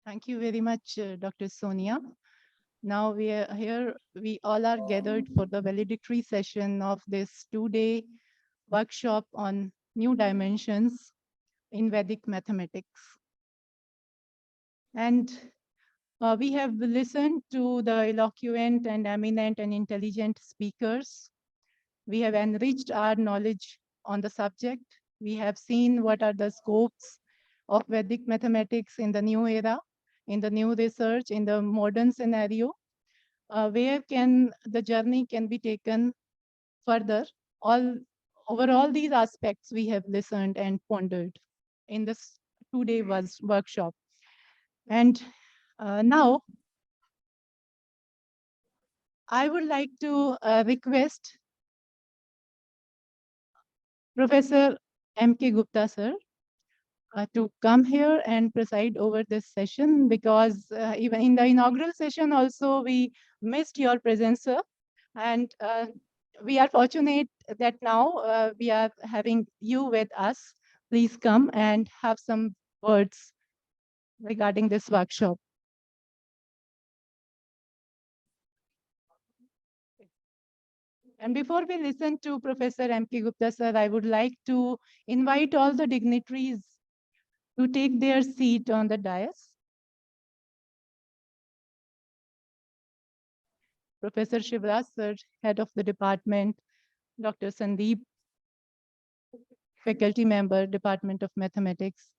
Thank you very much, Dr. Sonia. Now we are here, we all are gathered for the valedictory session of this 2-day workshop on new dimensions in Vedic mathematics. And we have listened to the eloquent and eminent and intelligent speakers. We have enriched our knowledge on the subject. We have seen what are the scopes of Vedic mathematics in the new era, in the new research, in the modern scenario. Where can the journey can be taken further? All over all these aspects we have listened and pondered in this 2-day workshop. And now I would like to request Professor M.K. Gupta sir to come here and preside over this session, because even in the inaugural session also we missed your presence, sir. And we are fortunate that now we are having you with us. Please come and have some words regarding this workshop. And before we listen to Professor M.K. Gupta sir, I would like to invite all the dignitaries to take their seat on the dais. Professor Shivraj sir, head of the department, Dr. Sandeep, faculty member, Department of Mathematics.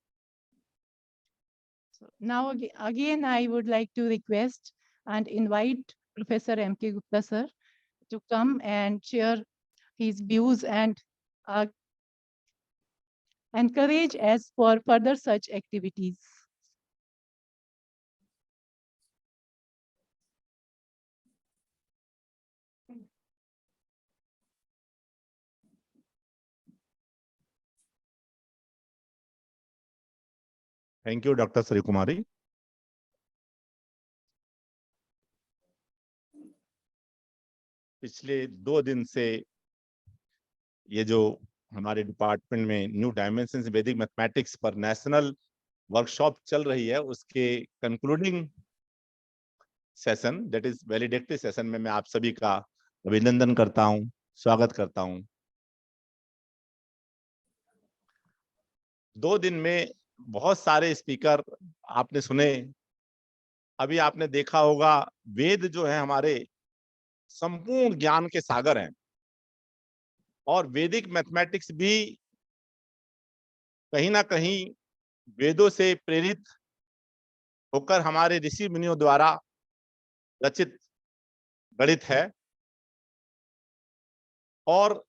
So now again, I would like to request and invite Professor M.K. Gupta sir to come and share his views and encourage us for further such activities. Thank you, Dr. Sri Kumari. पिछले 2 दिन से ये जो हमारे department में new dimensions Vedic mathematics पर national workshop चल रही है, उसके concluding session, that is valedictory session में मैं आप सभी का अभिनंदन करता हूं, स्वागत करता हूं। 2 दिन में बहुत सारे स्पीकर आपने सुने। अभी आपने देखा होगा वेद जो है हमारे संपूर्ण ज्ञान के सागर हैं, और वैदिक मैथमेटिक्स भी कहीं ना कहीं वेदों से प्रेरित होकर हमारे ऋषि मुनियों द्वारा रचित गणित है। और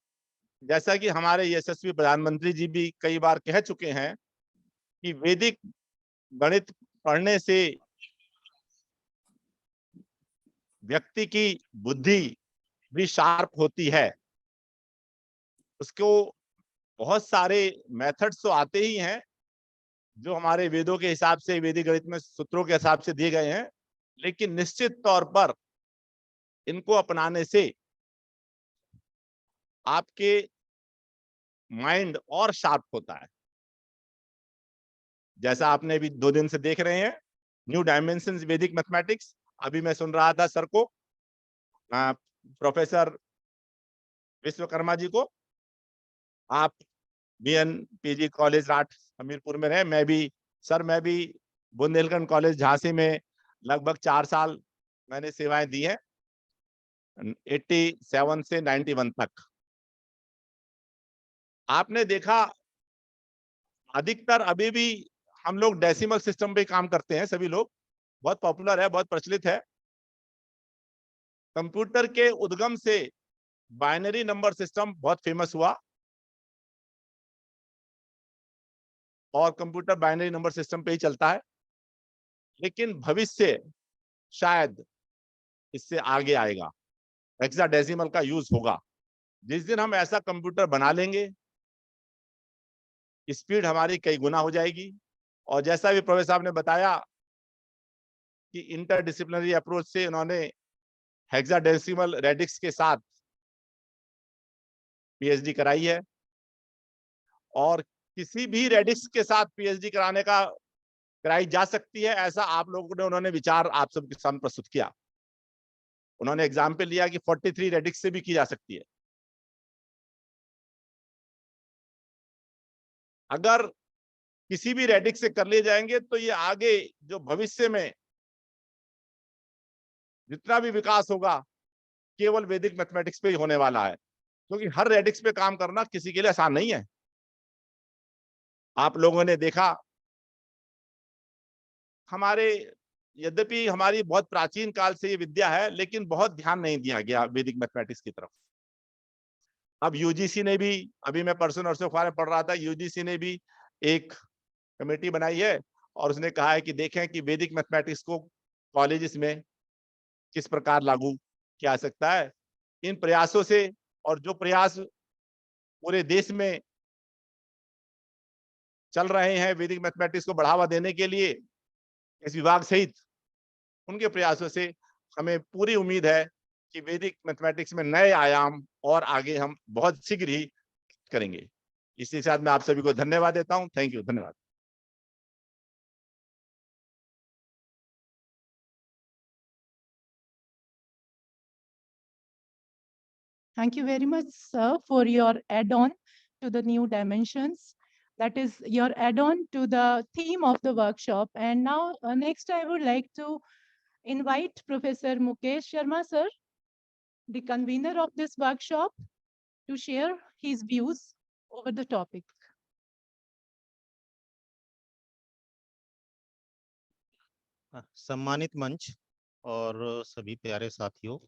जैसा कि हमारे यशस्वी प्रधानमंत्री जी भी कई बार कह चुके हैं कि वैदिक गणित पढ़ने से व्यक्ति की बुद्धि भी शार्प होती है। उसको बहुत सारे मेथड्स तो आते ही हैं जो हमारे वेदों के हिसाब से, वैदिक गणित में सूत्रों के हिसाब से दिए गए हैं, लेकिन निश्चित तौर पर इनको अपनाने से आपके माइंड और शार्प होता है। जैसा आपने भी 2 दिन से देख रहे हैं न्यू डायमेंशंस वैदिक मैथमेटिक्स। अभी मैं सुन रहा था सर को, प्रोफेसर विश्वकर्मा जी को, आप BN PG कॉलेज राठ हमीरपुर में रहे। मैं भी बुंदेलखंड कॉलेज झांसी में लगभग 4 साल मैंने सेवाएं दी हैं, 87 से 91 तक। आपने देखा अधिकतर अभी भी हम लोग डेसिमल सिस्टम पे काम करते हैं, सभी लोग, बहुत पॉपुलर है, बहुत प्रचलित है। कंप्यूटर के उद्गम से बाइनरी नंबर सिस्टम बहुत फेमस हुआ, और कंप्यूटर बाइनरी नंबर सिस्टम पे ही चलता है। लेकिन भविष्य शायद इससे आगे आएगा, हेक्साडेसिमल का यूज होगा। जिस दिन हम ऐसा कंप्यूटर बना लेंगे, स्पीड हमारी कई गुना हो जाएगी। और जैसा भी प्रोफेसर साहब ने बताया कि इंटरडिसिप्लिनरी अप्रोच से उन्होंने हेक्साडेसिमल रेडिक्स के साथ PhD कराई है, और किसी भी रेडिक्स के साथ PhD कराने का कराई जा सकती है, ऐसा आप लोगों ने उन्होंने विचार आप सबके सामने प्रस्तुत किया। उन्होंने एग्जाम्पल लिया कि 43 रेडिक्स से भी की जा सकती है। अगर किसी भी रेडिक्स से कर लिए जाएंगे तो ये आगे जो भविष्य में जितना भी विकास होगा केवल वैदिक मैथमेटिक्स पे ही होने वाला है, क्योंकि हर रेडिक्स पे काम करना किसी के लिए आसान नहीं है। आप लोगों ने देखा, हमारे यद्यपि हमारी बहुत प्राचीन काल से ये विद्या है, लेकिन बहुत ध्यान नहीं दिया गया वैदिक मैथमेटिक्स की तरफ। अब यूजीसी ने भी, अभी मैं परसों नरसों अखबार में पढ़ रहा था, यूजीसी ने भी एक कमेटी बनाई है और उसने कहा है कि देखें कि वैदिक मैथमेटिक्स को कॉलेजेस में किस प्रकार लागू किया जा सकता है। इन प्रयासों से, और जो प्रयास पूरे देश में चल रहे हैं वैदिक मैथमेटिक्स को बढ़ावा देने के लिए इस विभाग सहित, उनके प्रयासों से हमें पूरी उम्मीद है कि वैदिक मैथमेटिक्स में नए आयाम और आगे हम बहुत शीघ्र ही करेंगे। इसी के साथ मैं आप सभी को धन्यवाद देता हूं। थैंक यू, धन्यवाद। Thank you very much, sir, for your add-on to the new dimensions. That is your add-on to the theme of the workshop. And now, next, I would like to invite Professor Mukesh Sharma, sir, the convener of this workshop, to share his views over the topic. सम्मानित मंच और सभी प्यारे साथियों,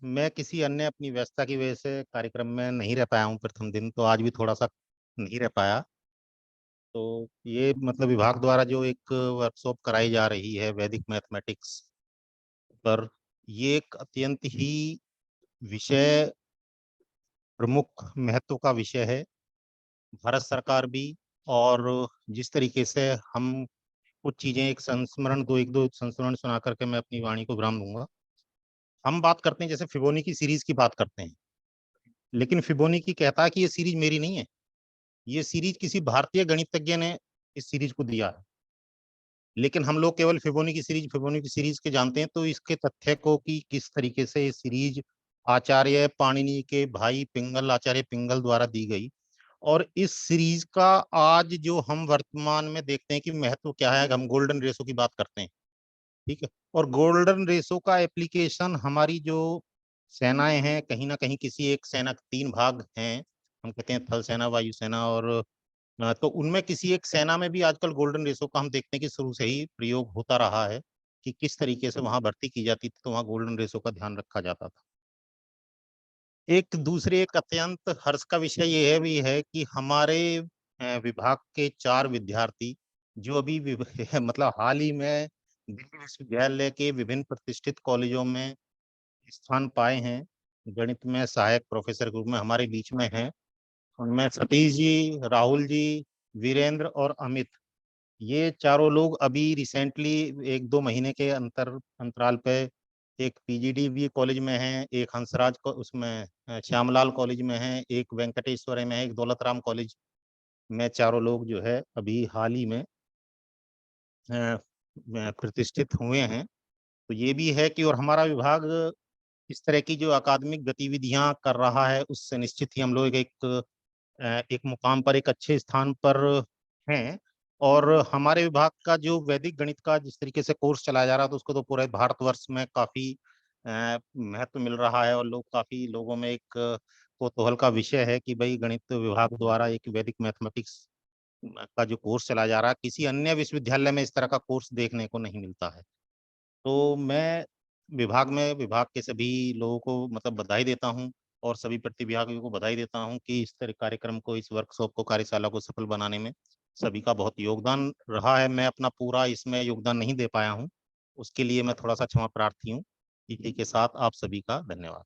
मैं किसी अन्य अपनी व्यस्तता की वजह से कार्यक्रम में नहीं रह पाया हूं प्रथम दिन, तो आज भी थोड़ा सा नहीं रह पाया। तो ये मतलब विभाग द्वारा जो एक वर्कशॉप कराई जा रही है वैदिक मैथमेटिक्स पर, ये एक अत्यंत ही विषय प्रमुख महत्व का विषय है। भारत सरकार भी, और जिस तरीके से हम कुछ चीजें एक संस्मरण एक दो संस्मरण सुना करके मैं अपनी वाणी को विराम दूंगा। हम बात करते हैं जैसे फिबोनी की सीरीज की बात करते हैं, लेकिन फिबोनी कहता है कि ये सीरीज मेरी नहीं है, ये सीरीज किसी भारतीय गणितज्ञ ने इस सीरीज को दिया है। लेकिन हम लोग केवल फिबोनी की सीरीज के जानते हैं। तो इसके तथ्य को कि किस तरीके से ये सीरीज आचार्य पाणिनि के भाई पिंगल, आचार्य पिंगल द्वारा दी गई, और इस सीरीज का आज जो हम वर्तमान में देखते हैं कि महत्व क्या है। हम गोल्डन रेशो की बात करते हैं, ठीक है, और गोल्डन रेशो का एप्लीकेशन हमारी जो सेनाएं हैं, कहीं ना कहीं किसी एक सेना के 3 भाग हैं, हम कहते हैं थल सेना, वायुसेना और तो उनमें किसी एक सेना में भी आजकल गोल्डन रेशो का हम देखते हैं कि शुरू से ही प्रयोग होता रहा है कि किस तरीके से वहां भर्ती की जाती थी, तो वहां गोल्डन रेशो का ध्यान रखा जाता था। एक अत्यंत हर्ष का विषय यह भी है कि हमारे विभाग के 4 विद्यार्थी जो अभी मतलब हाल ही में दिल्ली विश्वविद्यालय के विभिन्न प्रतिष्ठित कॉलेजों में स्थान पाए हैं, गणित में सहायक प्रोफेसर के रूप में हमारे बीच में हैं। उनमें सतीश जी, राहुल जी, वीरेंद्र और अमित, ये चारों लोग अभी रिसेंटली 1-2 महीने के अंतराल पे एक पीजीडीबी कॉलेज में है, एक हंसराज को उसमें श्यामलाल कॉलेज में है, एक वेंकटेश्वर में है, एक दौलत राम कॉलेज में चारों लोग जो है अभी हाल ही में प्रतिष्ठित हुए हैं। तो ये भी है कि और हमारा विभाग इस तरह की जो अकादमिक गतिविधियां कर रहा है उससे निश्चित ही हम लोग एक मुकाम पर, एक अच्छे स्थान पर हैं। और हमारे विभाग का जो वैदिक गणित का जिस तरीके से कोर्स चलाया जा रहा है, तो उसको तो पूरे भारतवर्ष में काफी महत्व मिल रहा है, और काफी लोगों में एक कौतूहल का विषय है कि भाई गणित विभाग द्वारा एक वैदिक मैथमेटिक्स का जो कोर्स चलाया जा रहा है, किसी अन्य विश्वविद्यालय में इस तरह का कोर्स देखने को नहीं मिलता है। तो मैं विभाग के सभी लोगों को मतलब बधाई देता हूं, और सभी प्रतिभागियों को बधाई देता हूं कि इस तरह कार्यक्रम को, इस वर्कशॉप को, कार्यशाला को सफल बनाने में सभी का बहुत योगदान रहा है। मैं अपना पूरा इसमें योगदान नहीं दे पाया हूं, उसके लिए मैं थोड़ा सा क्षमा प्रार्थी हूँ। इसी के साथ आप सभी का धन्यवाद।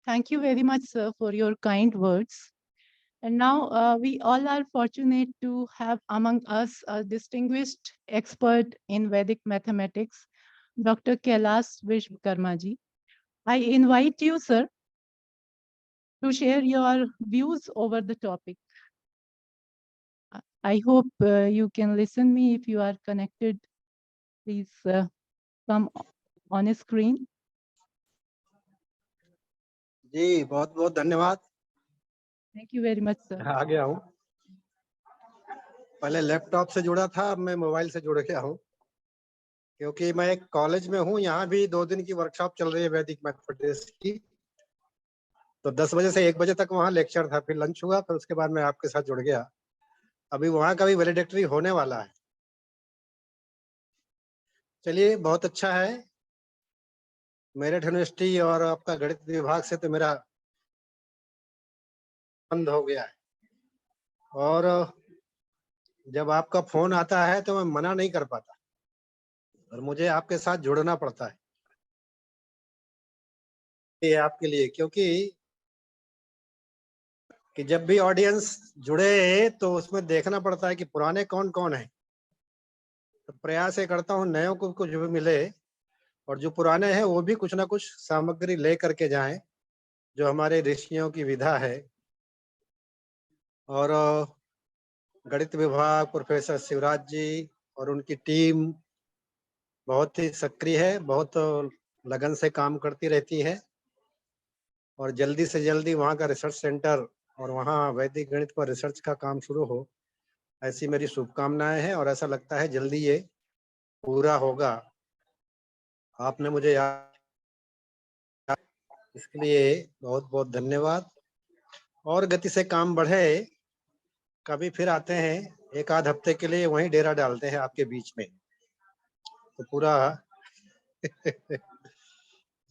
Thank you very much, sir, for your kind words. And now we all are fortunate to have among us a distinguished expert in Vedic mathematics, Dr. Kailash Vishwakarma ji. I invite you, sir, to share your views over the topic. I hope you can listen me. If you are connected, please come on a screen. जी बहुत बहुत धन्यवाद। Thank you very much, sir. आ गया हूँ, पहले laptop से जुड़ा था, अब मैं मोबाइल से जुड़ गया हूँ, क्योंकि मैं एक कॉलेज में हूँ। यहाँ भी 2 दिन की वर्कशॉप चल रही है वैदिक मैथमेटिक्स की। तो 10 बजे से 1 बजे तक वहाँ लेक्चर था, फिर लंच हुआ, फिर उसके बाद मैं आपके साथ जुड़ गया। अभी वहाँ का भी वैलिडेटरी होने वाला है। चलिए बहुत अच्छा है। मेरठ यूनिवर्सिटी और आपका गणित विभाग से तो मेरा बंद हो गया है, और जब आपका फोन आता है तो मैं मना नहीं कर पाता, और मुझे आपके साथ जुड़ना पड़ता है ये आपके लिए, क्योंकि कि जब भी ऑडियंस जुड़े तो उसमें देखना पड़ता है कि पुराने कौन कौन है। तो प्रयास ये करता हूँ नयों को कुछ भी मिले, और जो पुराने हैं वो भी कुछ ना कुछ सामग्री ले करके जाएं, जो हमारे ऋषियों की विधा है। और गणित विभाग प्रोफेसर शिवराज जी और उनकी टीम बहुत ही सक्रिय है, बहुत लगन से काम करती रहती है, और जल्दी से जल्दी वहाँ का रिसर्च सेंटर और वहाँ वैदिक गणित पर रिसर्च का काम शुरू हो, ऐसी मेरी शुभकामनाएं हैं। और ऐसा लगता है जल्दी ये पूरा होगा। आपने मुझे याद, इसके लिए बहुत बहुत धन्यवाद। और गति से काम बढ़े, कभी फिर आते हैं, 1 आध हफ्ते के लिए वहीं डेरा डालते हैं आपके बीच में, तो पूरा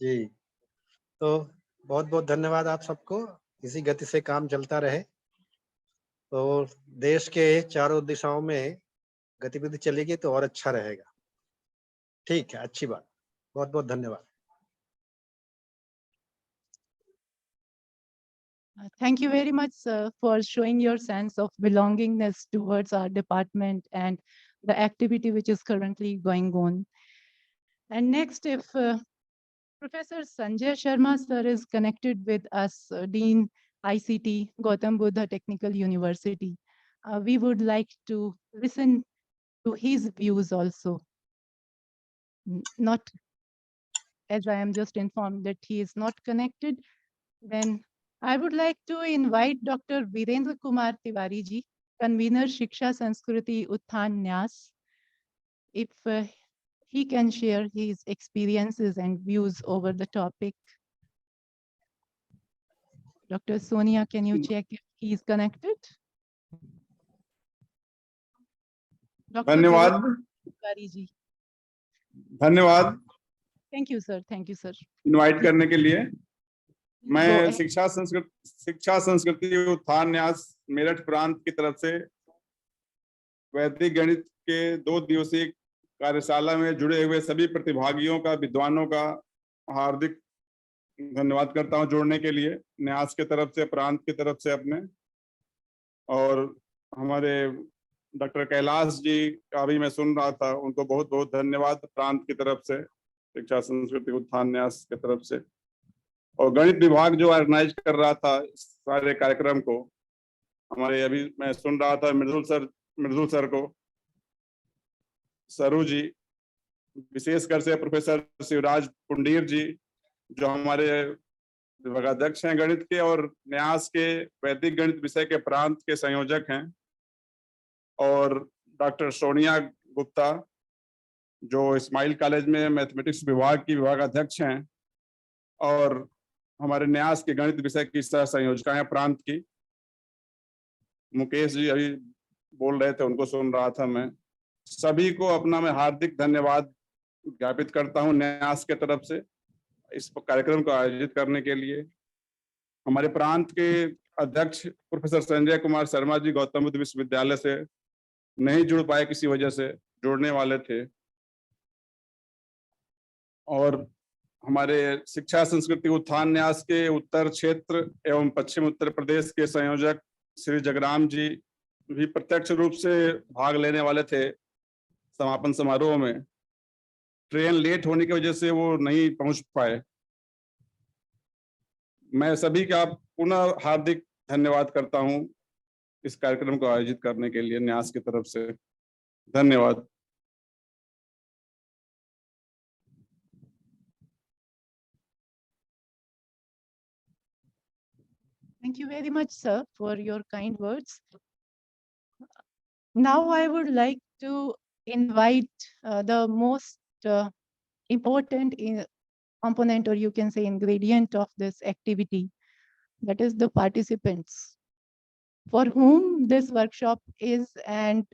जी। तो बहुत बहुत धन्यवाद आप सबको। इसी गति से काम चलता रहे तो देश के चारों दिशाओं में गतिविधि चलेगी तो और अच्छा रहेगा। ठीक है, अच्छी बात। बहुत बहुत धन्यवाद। Thank you very much, sir, for showing your sense of belongingness towards our department and the activity which is currently going on. And next, if Professor Sanjay Sharma, sir, is connected with us, Dean ICT, Gautam Buddha Technical University. We would like to listen to his views also. Not, as I am just informed that he is not connected, then I would like to invite Dr. Virendra Kumar Tiwari ji, convener Shiksha Sanskriti Uthan Nyas, if he can share his experiences and views over the topic. Dr. Sonia, can you check if he is connected? Dr. धन्यवाद। Tiwari ji. धन्यवाद Thank you, sir. Thank you, sir. Invite करने के लिए। Go मैं ahead. शिक्षा संस्कृति उत्थान न्यास मेरठ प्रांत की तरफ से वैदिक गणित के 2 दिवसीय कार्यशाला में जुड़े हुए सभी प्रतिभागियों का, विद्वानों का हार्दिक धन्यवाद करता हूं जुड़ने के लिए, न्यास की तरफ से, प्रांत की तरफ से अपने। और हमारे डॉक्टर कैलाश जी का भी मैं सुन रहा था, उनको बहुत बहुत धन्यवाद प्रांत की तरफ से, शिक्षा संस्कृति उत्थान न्यास की तरफ से। और गणित विभाग जो ऑर्गेनाइज कर रहा था इस सारे कार्यक्रम को, हमारे अभी मैं सुन रहा था मृदुल सर को, सरू जी, विशेषकर से प्रोफेसर शिवराज पुंडीर जी जो हमारे विभागाध्यक्ष हैं गणित के और न्यास के वैदिक गणित विषय के प्रांत के संयोजक हैं, और डॉक्टर सोनिया गुप्ता जो इस्माइल कॉलेज में मैथमेटिक्स विभाग की विभागाध्यक्ष हैं, और हमारे न्यास के गणित विषय की सह संयोजिका हैं प्रांत की। मुकेश जी अभी बोल रहे थे, उनको सुन रहा था मैं। सभी को अपना मैं हार्दिक धन्यवाद ज्ञापित करता हूं न्यास के तरफ से इस कार्यक्रम को आयोजित करने के लिए। हमारे प्रांत के अध्यक्ष प्रोफेसर संजय कुमार शर्मा जी गौतम बुद्ध विश्वविद्यालय से नहीं जुड़ पाए, किसी वजह से जुड़ने वाले थे। और हमारे शिक्षा संस्कृति उत्थान न्यास के उत्तर क्षेत्र एवं पश्चिम उत्तर प्रदेश के संयोजक श्री जगराम जी भी प्रत्यक्ष रूप से भाग लेने वाले थे समापन समारोह में। ट्रेन लेट होने की वजह से वो नहीं पहुंच पाए। मैं सभी का पुनः हार्दिक धन्यवाद करता हूं इस कार्यक्रम को आयोजित करने के लिए न्यास की तरफ से। धन्यवाद। Thank you very much, sir, for your kind words. Now I would like to invite the most important component, or you can say ingredient of this activity, that is the participants, for whom this workshop is, and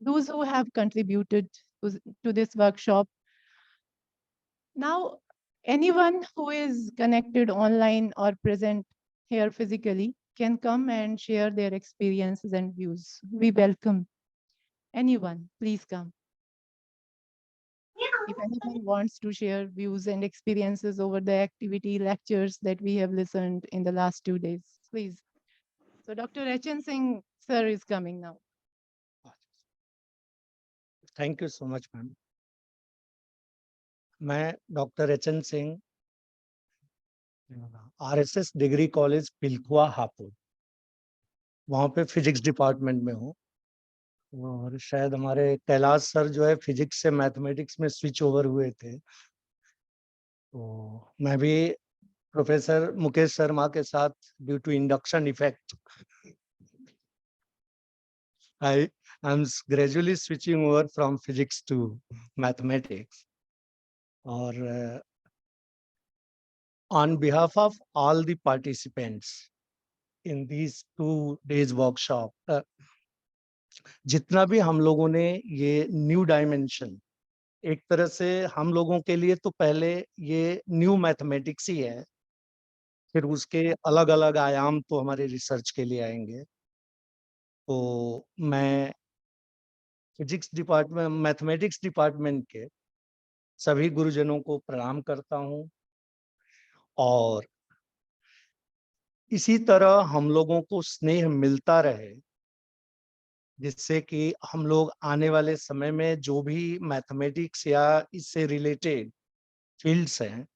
those who have contributed to this workshop. Now, anyone who is connected online or present here physically can come and share their experiences and views. We welcome anyone, please come. If anyone wants to share views and experiences over the activity lectures that we have listened in the last 2 days, please. So Dr. Rachan Singh, sir, is coming now. Thank you so much ma'am. मैं doctor HN Singh, RSS degree college Pilkhuwa Hapur, वहाँ पे physics department में हूँ। और शायद हमारे Kailash sir जो है फिजिक्स से मैथमेटिक्स में स्विच ओवर हुए थे, तो मैं भी प्रोफेसर मुकेश शर्मा के साथ due to induction effect I am gradually switching over from physics to mathematics. Or on behalf of all the participants in these 2 days workshop, जितना भी हम लोगों ने ये न्यू डायमेंशन, एक तरह से हम लोगों के लिए तो पहले ये न्यू मैथमेटिक्स ही है, फिर उसके अलग अलग आयाम तो हमारे रिसर्च के लिए आएंगे। तो मैं फिजिक्स डिपार्टमेंट, मैथमेटिक्स डिपार्टमेंट के सभी गुरुजनों को प्रणाम करता हूँ, और इसी तरह हम लोगों को स्नेह मिलता रहे, जिससे कि हम लोग आने वाले समय में जो भी मैथमेटिक्स या इससे रिलेटेड फील्ड्स हैं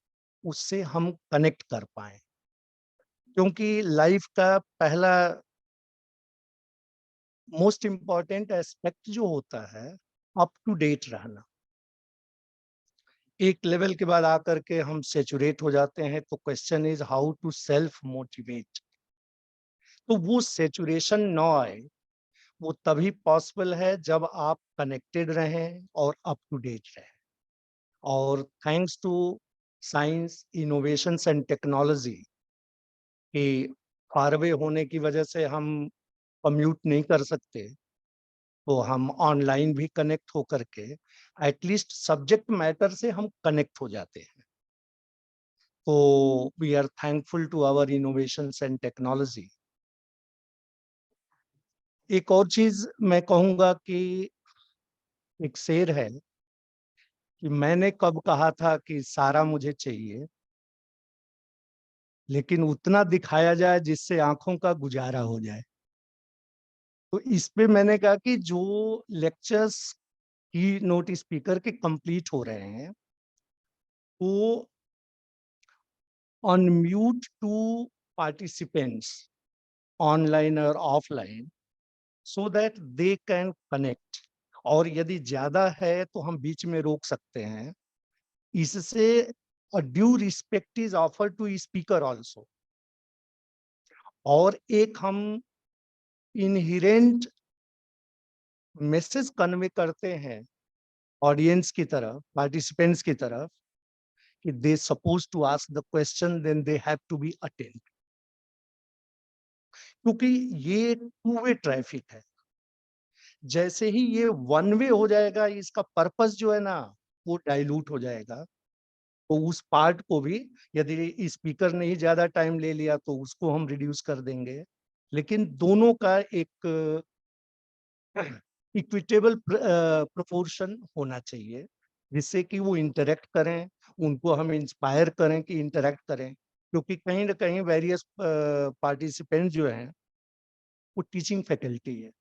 उससे हम कनेक्ट कर पाए, क्योंकि लाइफ का पहला मोस्ट इम्पॉर्टेंट एस्पेक्ट जो होता है अप टू डेट रहना। एक लेवल के बाद आकर के हम सेचुरेट हो जाते हैं, तो question is how to self motivate. तो वो सेचुरेशन ना आए, वो तभी पॉसिबल है जब आप कनेक्टेड रहें और अप टू डेट रहें। और thanks to science, innovations and technology कि फारवे होने की वजह से हम कम्यूट नहीं कर सकते, तो हम ऑनलाइन भी कनेक्ट हो करके एटलीस्ट सब्जेक्ट मैटर से हम कनेक्ट हो जाते हैं। तो we are thankful to our innovations and technology. एक और चीज मैं कहूंगा कि एक शेर है कि मैंने कब कहा था कि सारा मुझे चाहिए, लेकिन उतना दिखाया जाए जिससे आंखों का गुजारा हो जाए। तो इस पे मैंने कहा कि जो लेक्चर्स की नोट स्पीकर के कंप्लीट हो रहे हैं वो अनम्यूट टू पार्टिसिपेंट्स ऑनलाइन और offline, so that they can connect, और यदि ज्यादा है तो हम बीच में रोक सकते हैं। इससे a due respect is offered to speaker also, और एक हम इनहेरेंट मैसेज कन्वे करते हैं ऑडियंस की तरफ, पार्टिसिपेंट्स की तरफ, कि they suppose to ask the question, then they have to be attend, क्योंकि ये 2 वे ट्रैफिक है। जैसे ही ये 1 वे हो जाएगा, इसका पर्पस जो है ना वो डाइल्यूट हो जाएगा। तो उस पार्ट को भी यदि स्पीकर ने ही ज्यादा टाइम ले लिया तो उसको हम रिड्यूस कर देंगे, लेकिन दोनों का एक इक्विटेबल प्रोपोर्शन होना चाहिए, जिससे कि वो इंटरेक्ट करें, उनको हम इंस्पायर करें कि इंटरेक्ट करें, क्योंकि कहीं ना कहीं वेरियस पार्टिसिपेंट जो हैं वो टीचिंग फैकल्टी है।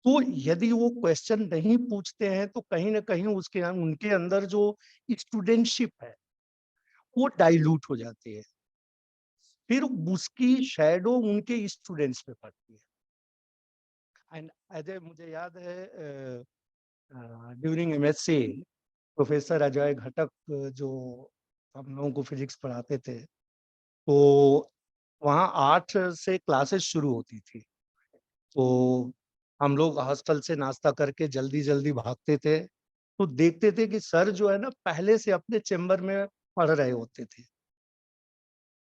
तो यदि वो क्वेश्चन नहीं पूछते हैं तो कहीं ना कहीं उसके उनके अंदर जो स्टूडेंटशिप है वो डाइल्यूट हो जाती है, फिर उसकी शैडो उनके स्टूडेंट्स पे पड़ती है। एंड अजय, मुझे याद है ड्यूरिंग एमएससी प्रोफेसर अजय घटक जो हम लोगों को फिजिक्स पढ़ाते थे, तो वहाँ 8 से क्लासेस शुरू होती थी। तो हम लोग हॉस्टल से नाश्ता करके जल्दी जल्दी भागते थे, तो देखते थे कि सर जो है ना पहले से अपने चेम्बर में पढ़ रहे होते थे।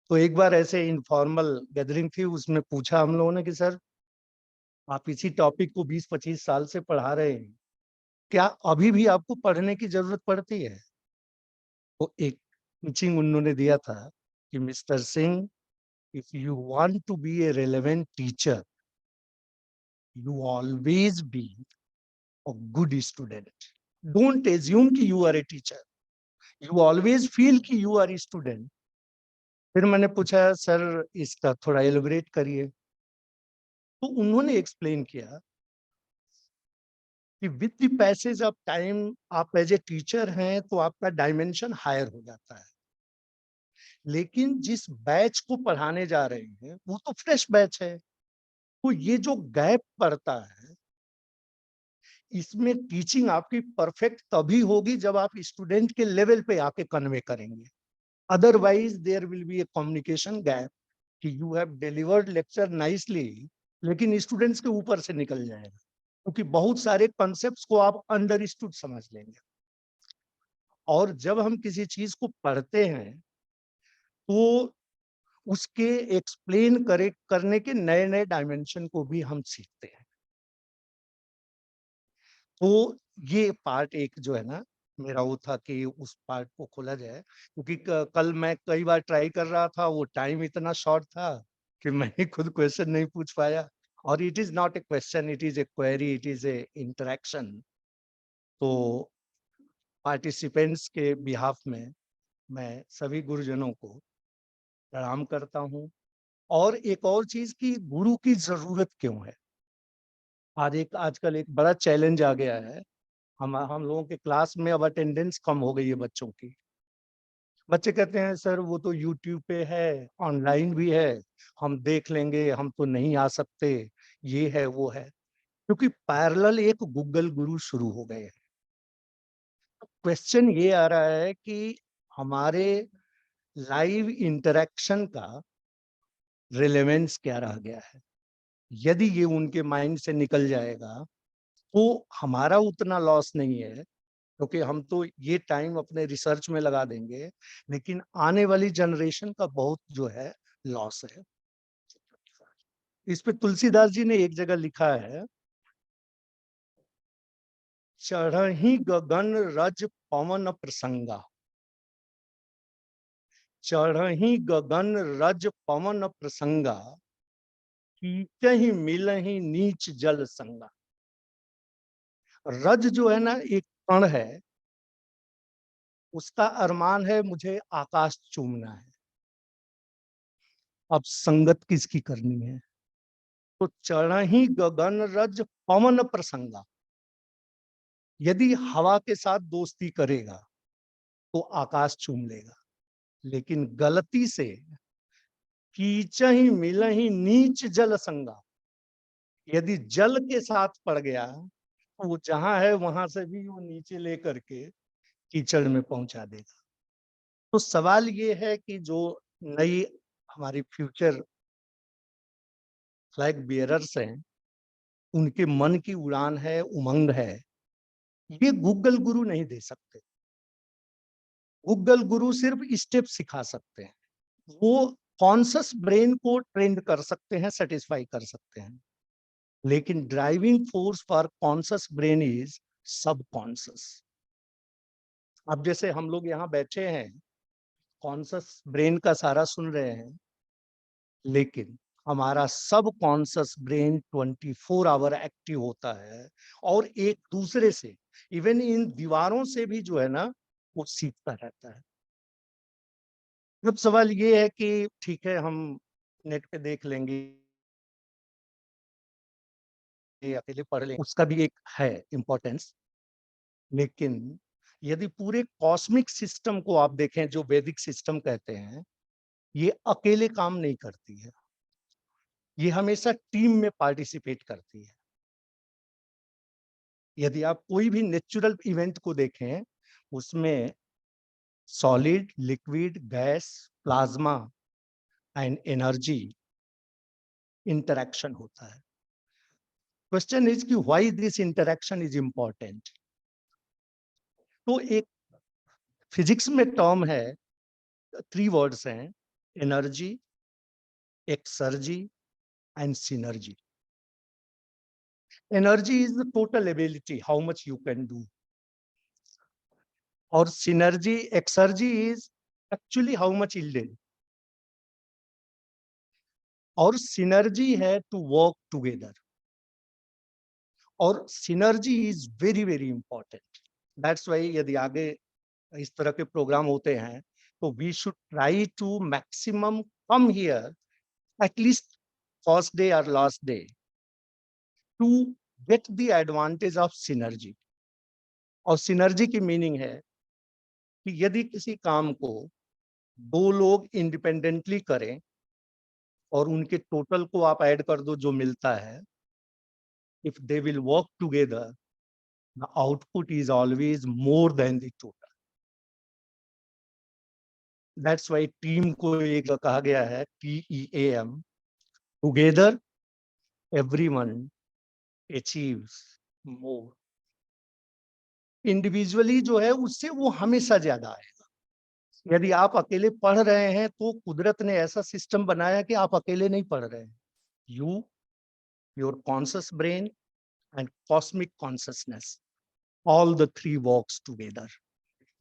तो एक बार ऐसे इनफॉर्मल गैदरिंग थी, उसमें पूछा हम लोगों ने कि सर आप इसी टॉपिक को 20-25 साल से पढ़ा रहे हैं, क्या अभी भी आपको पढ़ने की जरूरत पड़ती है? तो एक टीचिंग उन्होंने दिया था कि mister Singh, if you want to be a relevant teacher, you always be a good student. Don't assume कि you are a teacher. You always feel कि you are a student. फिर मैंने पूछा सर इसका थोड़ा एलिब्रेट करिए, तो उन्होंने एक्सप्लेन किया कि with the passage of time आप एज ए टीचर हैं तो आपका डायमेंशन हायर हो जाता है, लेकिन जिस बैच को पढ़ाने जा रहे हैं वो तो फ्रेश बैच है, तो ये जो गैप पड़ता है इसमें टीचिंग आपकी परफेक्ट तभी होगी जब आप स्टूडेंट के लेवल पे आके कन्वे करेंगे। Otherwise there will be a communication gap कि you have delivered lecture nicely, लेकिन स्टूडेंट्स के ऊपर से निकल जाएगा, क्योंकि बहुत सारे कॉन्सेप्ट्स को आप अंडरस्टूड समझ लेंगे। और जब हम किसी चीज को पढ़ते हैं तो उसके एक्सप्लेन करने के नए नए डायमेंशन को भी हम सीखते हैं। तो ये पार्ट एक जो है ना मेरा वो था कि उस पार्ट को खोला जाए, क्योंकि कल मैं कई बार ट्राई कर रहा था, वो टाइम इतना शॉर्ट था कि मैं ही खुद क्वेश्चन नहीं पूछ पाया। और it is not a question, it is a query, it is a interaction. तो पार्टिसिपेंट्स के बिहाफ में मैं सभी गुरुजनों को प्रणाम करता हूँ। और एक और चीज की गुरु की जरूरत क्यों है, आजकल एक बड़ा चैलेंज आ गया है। हम लोगों के क्लास में अब अटेंडेंस कम हो गई है बच्चों की। बच्चे कहते हैं सर वो तो यूट्यूब पे है, ऑनलाइन भी है, हम देख लेंगे, हम तो नहीं आ सकते, ये है वो है, क्योंकि पैरेलल एक गूगल गुरु शुरू हो गए हैं। क्वेश्चन ये आ रहा है कि हमारे लाइव इंटरेक्शन का रिलेवेंस क्या रह गया है। यदि ये उनके माइंड से निकल जाएगा तो हमारा उतना लॉस नहीं है, क्योंकि हम तो ये टाइम अपने रिसर्च में लगा देंगे, लेकिन आने वाली जनरेशन का बहुत जो है लॉस है। इस पे तुलसीदास जी ने एक जगह लिखा है, चढ़ही गगन रज पवन प्रसंगा, चढ़ही गगन रज पवन प्रसंगा, कीचहि मिलहि नीच जल संगा। रज जो है ना एक कण है, उसका अरमान है मुझे आकाश चूमना है। अब संगत किसकी करनी है? तो चढ़ही गगन रज पवन प्रसंगा, यदि हवा के साथ दोस्ती करेगा तो आकाश चूम लेगा, लेकिन गलती से कीचहि मिलहि नीच जल संगा, यदि जल के साथ पड़ गया तो वो जहां है वहां से भी वो नीचे लेकर के कीचड़ में पहुंचा देगा। तो सवाल ये है कि जो नई हमारी फ्यूचर फ्लैग बियरर्स हैं, उनके मन की उड़ान है, उमंग है, ये गूगल गुरु नहीं दे सकते। गूगल गुरु सिर्फ स्टेप सिखा सकते हैं, वो कॉन्शस ब्रेन को ट्रेंड कर सकते हैं, सेटिस्फाई कर सकते हैं, लेकिन driving force for conscious brain is सब कॉन्शस। अब जैसे हम लोग यहाँ बैठे हैं, कॉन्शस ब्रेन का सारा सुन रहे हैं, लेकिन हमारा सब कॉन्शस ब्रेन 24 आवर एक्टिव होता है, और एक दूसरे से, इवन इन दीवारों से भी जो है ना वो सीखता रहता है। अब सवाल ये है कि ठीक है हम नेट पे देख लेंगे, अकेले पढ़ लेंगे, उसका भी एक है इम्पोर्टेंस, लेकिन यदि पूरे कॉस्मिक सिस्टम को आप देखें, जो वैदिक सिस्टम कहते हैं, ये अकेले काम नहीं करती है, ये हमेशा टीम में पार्टिसिपेट करती है। यदि आप कोई भी नेचुरल इवेंट को देखें, उसमें solid, liquid, gas, plasma and energy interaction होता है। क्वेश्चन इज कि why this interaction is important. तो एक फिजिक्स में टर्म है, 3 वर्ड्स हैं, energy, exergy and synergy. Energy is the total ability, how much you can do, और synergy, exergy is actually how much yielded, और synergy है to work together, और synergy is very very important. That's why यदि आगे इस तरह के program होते हैं तो we should try to maximum come here at least first day और last day to get the advantage of synergy. और सिनर्जी की मीनिंग है कि यदि किसी काम को 2 लोग इंडिपेंडेंटली करें और उनके टोटल को आप ऐड कर दो, जो मिलता है, if they will work together, the output is always more than the total. That's why team को एक कहा गया है TEAM, together everyone achieves more. Individually जो है उससे वो हमेशा ज्यादा आएगा। यदि आप अकेले पढ़ रहे हैं तो कुदरत ने ऐसा सिस्टम बनाया कि आप अकेले नहीं पढ़ रहे हैं। You, your conscious brain and cosmic consciousness, all the 3 works together.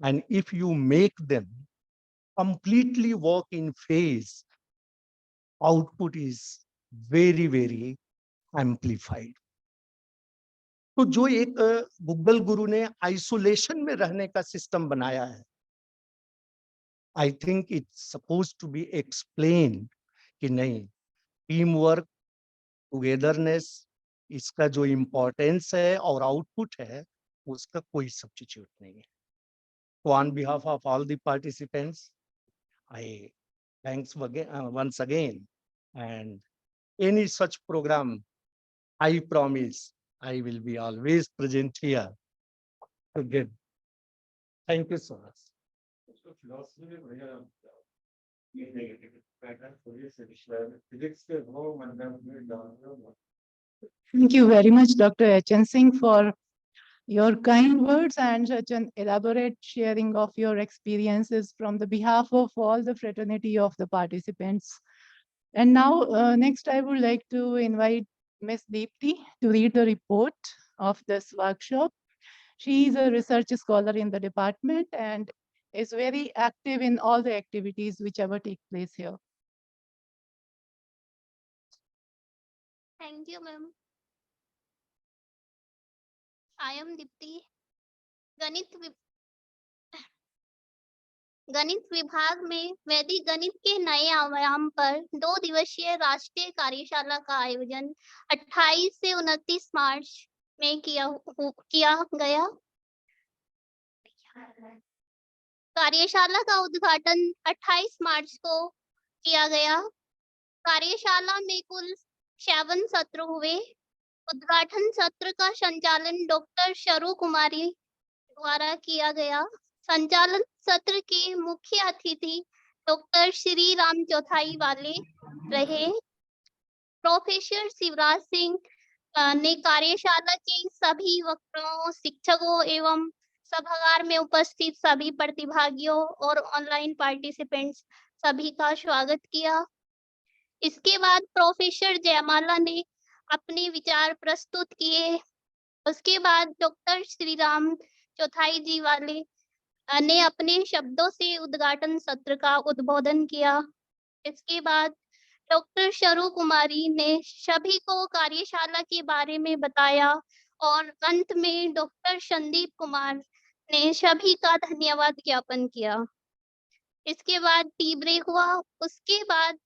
And if you make them completely work in phase, output is very very amplified. तो जो एक गूगल गुरु ने आइसोलेशन में रहने का सिस्टम बनाया है, I think it's suppose to be explain कि नहीं, टीम वर्क, टुगेदरनेस, इसका जो इम्पोर्टेंस है और आउटपुट है उसका कोई सब्स्टिट्यूट नहीं है। तो on behalf of all the participants, I thanks once again, and any such program, I promise I will be always present here to give. Thank you so much. Thank you very much, Dr. H.N. Singh, for your kind words and such an elaborate sharing of your experiences from the behalf of all the fraternity of the participants. And now, next, I would like to invite Ms. Deepti to read the report of this workshop. She is a research scholar in the department and is very active in all the activities whichever take place here. Thank you, ma'am. I am Dipti. गणित विभाग में वैदिक गणित के नए आयाम पर 2 दिवसीय राष्ट्रीय कार्यशाला का आयोजन 28 से 29 मार्च में किया गया। कार्यशाला का उद्घाटन 28 मार्च को किया गया। कार्यशाला में कुल 57 सत्र हुए। उद्घाटन सत्र का संचालन डॉक्टर शरू कुमारी द्वारा किया गया। संचालन सत्र के मुख्य अतिथि डॉक्टर श्री राम चौथाई वाले रहे। प्रोफेसर शिवराज सिंह ने कार्यशाला के सभी वक्ताओं, शिक्षकों एवं सभागार में उपस्थित सभी प्रतिभागियों और ऑनलाइन पार्टिसिपेंट्स सभी का स्वागत किया। इसके बाद प्रोफेसर जयमाला ने अपने विचार प्रस्तुत किए। उसके बाद डॉक्टर श्री राम चौथाई जी वाले ने अपने शब्दों से उद्घाटन सत्र का उद्बोधन किया। इसके बाद डॉक्टर शरू कुमारी ने सभी को कार्यशाला के बारे में बताया और अंत में डॉक्टर संदीप कुमार ने सभी का धन्यवाद ज्ञापन किया। इसके बाद टी ब्रेक हुआ। उसके बाद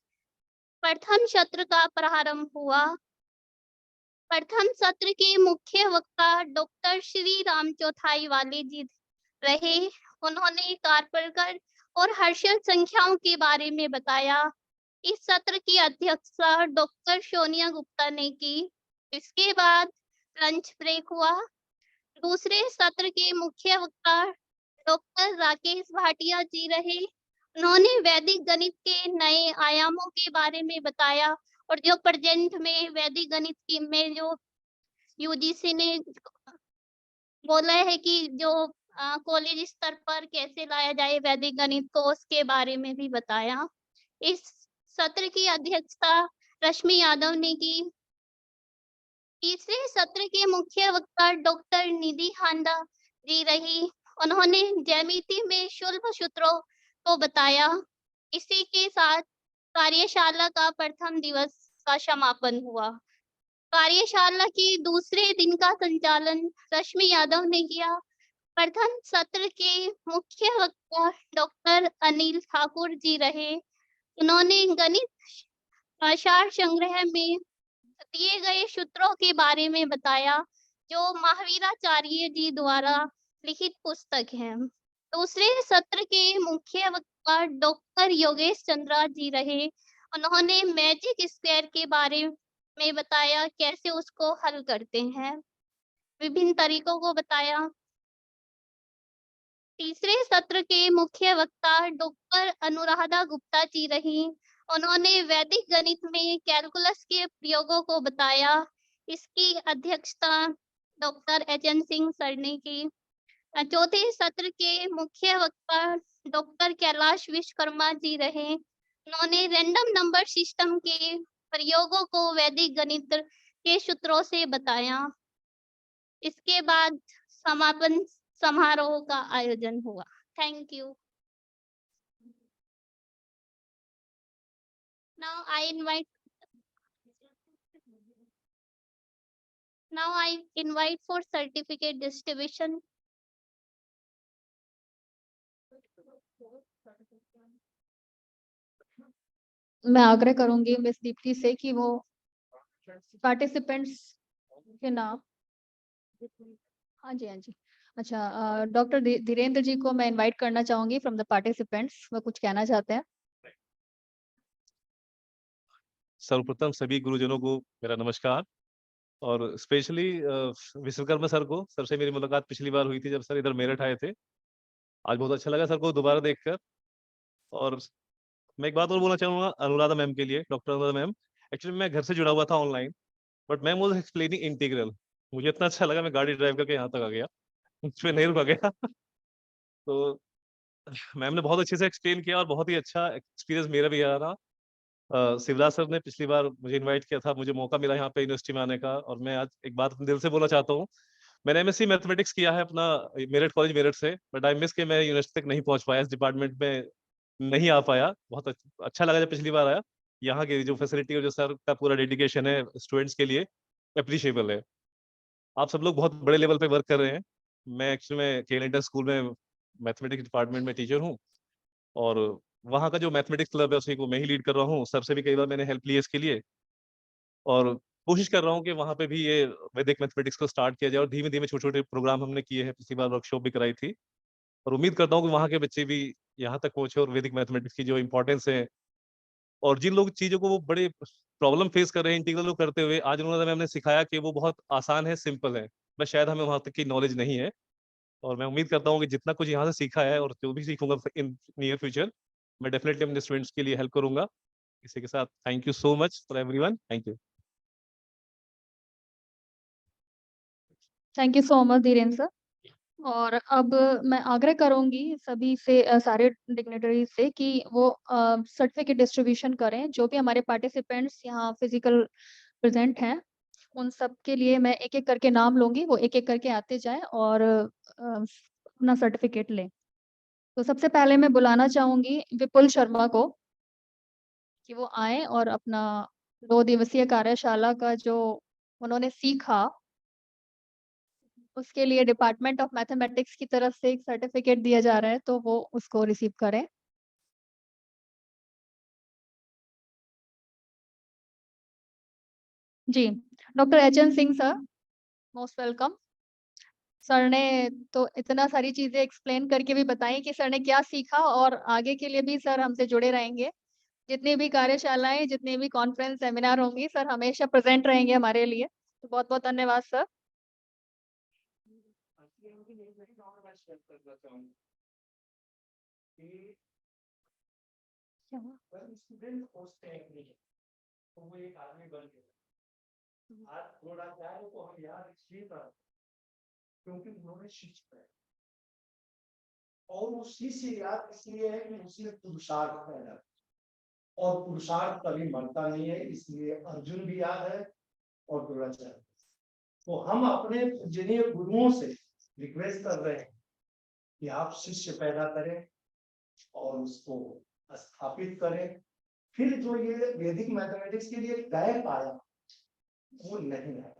प्रथम सत्र का प्रारंभ हुआ। प्रथम सत्र के मुख्य वक्ता डॉक्टर श्री राम चौथाई वाले जी रहे। उन्होंने कारपरकर और हर्षल संख्याओं के बारे में बताया। इस सत्र की अध्यक्षता डॉक्टर सोनिया गुप्ता ने की। इसके बाद लंच ब्रेक हुआ। दूसरे सत्र के मुख्य वक्ता डॉक्टर राकेश भाटिया जी रहे। उन्होंने वैदिक गणित के नए आयामों के बारे में बताया और जो प्रेजेंट में वैदिक गणित की में जो यूजीसी ने बोला है कि जो कॉलेज स्तर पर कैसे लाया जाए वैदिक गणित को, उसके बारे में भी बताया। इस सत्र की अध्यक्षता रश्मि यादव ने की। तीसरे सत्र के मुख्य वक्ता डॉक्टर निधि हांडा जी रही। उन्होंने ज्यामिति में शुल्भ सूत्रों को बताया। इसी के साथ कार्यशाला का प्रथम दिवस का समापन हुआ। कार्यशाला के दूसरे दिन का संचालन रश्मि यादव ने किया। प्रथम सत्र के मुख्य वक्ता डॉक्टर अनिल ठाकुर जी रहे। उन्होंने गणित सार संग्रह में दिए गए सूत्रों के बारे में बताया, जो महावीराचार्य जी द्वारा लिखित पुस्तक है। दूसरे सत्र के मुख्य वक्ता डॉक्टर योगेश चंद्रा जी रहे। उन्होंने मैजिक स्क्वायर के बारे में बताया, कैसे उसको हल करते हैं, विभिन्न तरीकों को बताया। तीसरे सत्र के मुख्य वक्ता डॉक्टर अनुराधा गुप्ता जी रही। उन्होंने वैदिक गणित में कैलकुलस के प्रयोगों को बताया। इसकी अध्यक्षता डॉक्टर एचएन सिंह सर ने की। चौथे सत्र के मुख्य वक्ता डॉक्टर कैलाश विश्वकर्मा जी रहे। उन्होंने रैंडम नंबर सिस्टम के प्रयोगों को वैदिक गणित के सूत्रों से बताया। इसके बाद समापन समारोह का आयोजन हुआ। Thank you. Now I invite for certificate distribution. मैं आग्रह करूंगी मिस दीप्ति से कि वो पार्टिसिपेंट्स के नाम। हाँ जी, हाँ जी। अच्छा, डॉक्टर धीरेन्द्र जी को मैं इनवाइट करना चाहूंगी फ्रॉम द पार्टिसिपेंट्स। वो कुछ कहना चाहते हैं। सर्वप्रथम सभी गुरुजनों को मेरा नमस्कार, और स्पेशली विश्वकर्मा सर को। सर से मेरी मुलाकात पिछली बार हुई थी जब सर इधर मेरठ आए थे। आज बहुत अच्छा लगा सर को दोबारा देखकर। और मैं एक बात और बोलना चाहूंगा अनुराधा मैम के लिए, डॉक्टर अनुराधा मैम। एक्चुअली मैं घर से जुड़ा हुआ था online, but ma'am was explaining integral. मुझे इतना अच्छा लगा, मैं गाड़ी ड्राइव करके यहाँ तक आ गया, उसमें नहीं रुका गया। तो मैम ने बहुत अच्छे से एक्सप्लेन किया और बहुत ही अच्छा एक्सपीरियंस मेरा भी रहा। शिवराज सर ने पिछली बार मुझे इनवाइट किया था, मुझे मौका मिला यहाँ पे यूनिवर्सिटी में आने का, और मैं आज एक बात अपने दिल से बोलना चाहता हूँ। मैंने एमएससी मैथमेटिक्स किया है अपना मेरठ कॉलेज मेरठ से, बट आई मिस के मैं यूनिवर्सिटी तक नहीं पहुंच पाया, इस डिपार्टमेंट में नहीं आ पाया। बहुत अच्छा लगा जब पिछली बार आया। यहाँ की जो फैसिलिटी और जो सर का पूरा डेडिकेशन है स्टूडेंट्स के लिए, अप्रिशिएबल है। आप सब लोग बहुत बड़े लेवल पे वर्क कर रहे हैं। मैं एक्चुअली में केएल स्कूल में मैथमेटिक्स डिपार्टमेंट में टीचर हूँ, और वहाँ का जो मैथमेटिक्स क्लब है उसी को मैं ही लीड कर रहा हूँ। सर से भी कई बार मैंने हेल्प ली है इसके लिए, और कोशिश कर रहा हूँ कि वहाँ पे भी ये वैदिक मैथमेटिक्स को स्टार्ट किया जाए। और धीमे धीमे छोटे छोटे प्रोग्राम हमने किए हैं, पिछली बार वर्कशॉप भी कराई थी, और उम्मीद करता हूँ कि वहाँ के बच्चे भी यहाँ तक पहुंचे और वैदिक मैथमेटिक्स की जो इंपॉर्टेंस है, और जिन लोग चीजों को वो बड़े प्रॉब्लम फेस कर रहे हैं इंटीग्रल को करते हुए, आज उन्होंने मैंने सिखाया कि वो बहुत आसान है, सिंपल है, बस शायद हमें वहाँ तक की नॉलेज नहीं है। और मैं उम्मीद करता हूँ कि जितना कुछ यहाँ से सीखा है और जो भी सीखूंगा इन नियर फ्यूचर, मैं डेफिनेटली अपने स्टूडेंट्स के लिए हेल्प करूंगा। इसी के साथ thank you so much for everyone. Thank you. Thank you so much Dhirendra sir. और अब मैं आग्रह करूंगी सभी से, सारे डिग्नेटरी से, कि वो सर्टिफिकेट डिस्ट्रीब्यूशन करें। जो भी हमारे पार्टिसिपेंट्स यहाँ फिजिकल प्रेजेंट हैं, उन सब के लिए मैं एक एक करके नाम लूंगी, वो एक एक करके आते जाएं और अपना सर्टिफिकेट लें। तो सबसे पहले मैं बुलाना चाहूंगी विपुल शर्मा को कि वो आए और अपना 2 दिवसीय कार्यशाला का जो उन्होंने सीखा, उसके लिए डिपार्टमेंट ऑफ मैथमेटिक्स की तरफ से एक सर्टिफिकेट दिया जा रहा है, तो वो उसको रिसीव करें। जी, doctor HN Singh sir, most welcome. Sir ने तो इतना सारी चीजें एक्सप्लेन करके भी बताई कि सर ने क्या सीखा, और आगे के लिए भी सर हमसे जुड़े रहेंगे। जितनी भी कार्यशालाएं, जितने भी कॉन्फ्रेंस सेमिनार होंगी, सर हमेशा प्रेजेंट रहेंगे हमारे लिए। तो बहुत बहुत धन्यवाद सर। क्या हुआ? स्टूडेंट होते हैं तो वो एक आदमी बन गया। आज थोड़ा क्या है तो हम याद इसलिए करते क्योंकि उन्होंने शिष्य है, और वो शिष्य याद इसलिए है कि उसने पुरुषार्थ पैदा किया। और पुरुषार्थ कभी मरता नहीं है, इसलिए अर्जुन भी याद है और द्रोणाचार्य। तो हम अपने पूजनीय गुरुओं से रिक्वेस्ट कर रहे हैं कि आप शिष्य पैदा करें और उसको स्थापित करें। फिर जो ये वैदिक मैथमेटिक्स के लिए गैप आया वो नहीं आया,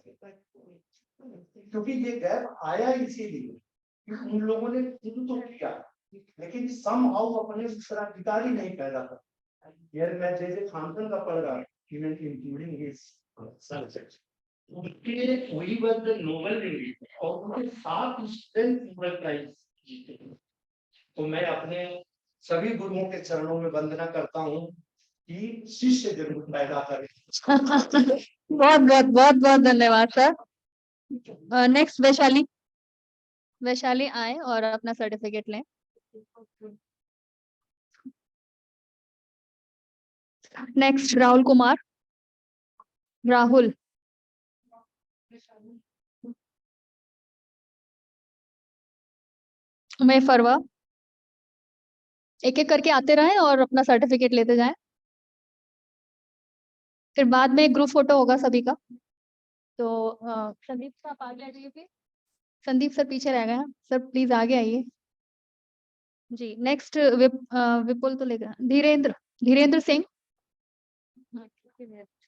क्योंकि ये गैप आया इसीलिए कि उन लोगों ने खुद तो किया लेकिन समहाउ अपने उत्तराधिकारी नहीं पैदा कर। यार मैं जैसे खानसन का पढ़ रहा हूँ, इंक्लूडिंग हिज सब्जेक्ट, उनके वही वर्ग नोबेल इंग्लिश और उनके 7 स्टूडेंट नोबेल प्राइज जीते। तो मैं अपने सभी गुरुओं के चरणों में वंदना करता हूँ कि शिष्य जरूर पैदा करें। बहुत बहुत बहुत बहुत धन्यवाद सर। नेक्स्ट वैशाली। वैशाली आए और अपना सर्टिफिकेट लें। नेक्स्ट राहुल कुमार। राहुल। मैं फरवा। एक एक करके आते रहें और अपना सर्टिफिकेट लेते जाएं। फिर बाद में ग्रुप फोटो होगा सभी का। तो संदीप सर आप आगे आ जाइए प्लीज। संदीप सर पीछे रह गए हैं, सर प्लीज आगे आइए जी। नेक्स्ट विपुल तो लेगा। धीरेन्द्र। धीरेन्द्र सिंह।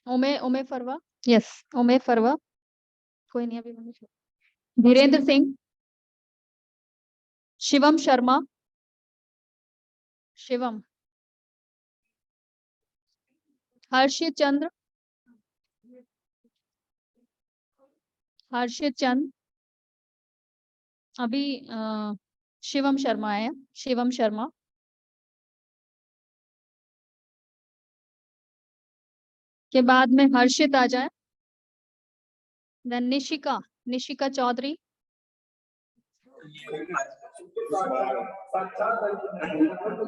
ओमे ओमे फरवा। यस ओमे फरवा। कोई नहीं अभी। धीरेन्द्र सिंह। शिवम शर्मा। शिवम। हर्षित चंद्र। हर्षित चंद्र। अभी शिवम शर्मा है। शिवम शर्मा। के बाद में हर्षित आ जाए। Then Nishika. Nishika Chaudhary.